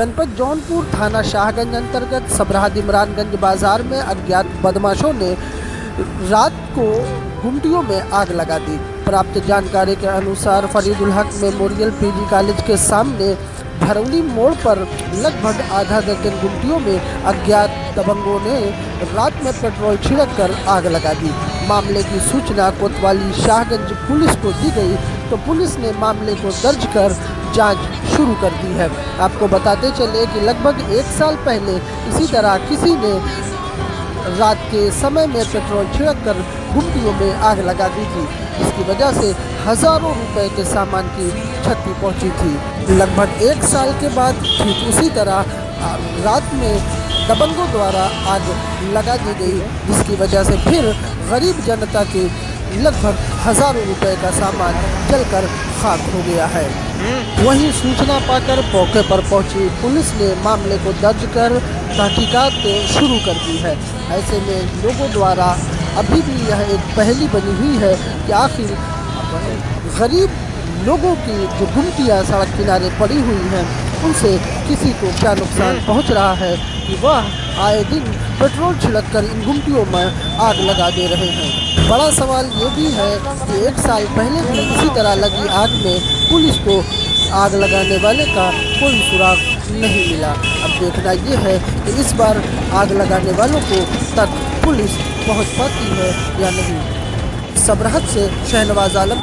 जनपद जौनपुर थाना शाहगंज अंतर्गत सबराहद इमरानगंज बाजार में अज्ञात बदमाशों ने रात को गुमटियों में आग लगा दी। प्राप्त जानकारी के अनुसार फरीदुल हक मेमोरियल पीजी कॉलेज के सामने भरौली मोड़ पर लगभग आधा दर्जन गुमटियों में अज्ञात दबंगों ने रात में पेट्रोल छिड़क कर आग लगा दी। मामले की सूचना कोतवाली शाहगंज पुलिस को दी गई तो पुलिस ने मामले को दर्ज कर जांच शुरू कर दी है। आपको बताते चले कि लगभग 1 साल पहले इसी तरह किसी ने रात के समय में पेट्रोल छिड़क कर गुमटियों में आग लगा दी थी। इसकी वजह से हजारों रुपए के सामान की क्षति पहुंची थी। लगभग 1 साल के बाद ठीक उसी तरह रात में दबंगों द्वारा आग लगा दी गई, जिसकी वजह से फिर गरीब जनता के लगभग हजारों रुपए का सामान जलकर खाक हो गया है। वहीं सूचना पाकर मौके पर पहुंची पुलिस ने मामले को दर्ज कर तहकीकात शुरू कर दी है। ऐसे में लोगों द्वारा अभी भी यह एक पहेली बनी हुई है कि आखिर गरीब लोगों की जो गुमटियाँ सड़क किनारे पड़ी हुई हैं उनसे किसी को क्या नुकसान पहुंच रहा है कि वह आए दिन पेट्रोल छिड़क कर इन गुमटियों में आग लगा दे रहे हैं। बड़ा सवाल ये भी है कि 1 साल पहले भी इसी तरह लगी आग में पुलिस को आग लगाने वाले का कोई सुराग नहीं मिला। अब देखना ये है कि इस बार आग लगाने वालों को तक पुलिस पहुंच पाती है या नहीं। सबराहद से शहनवाज आलम।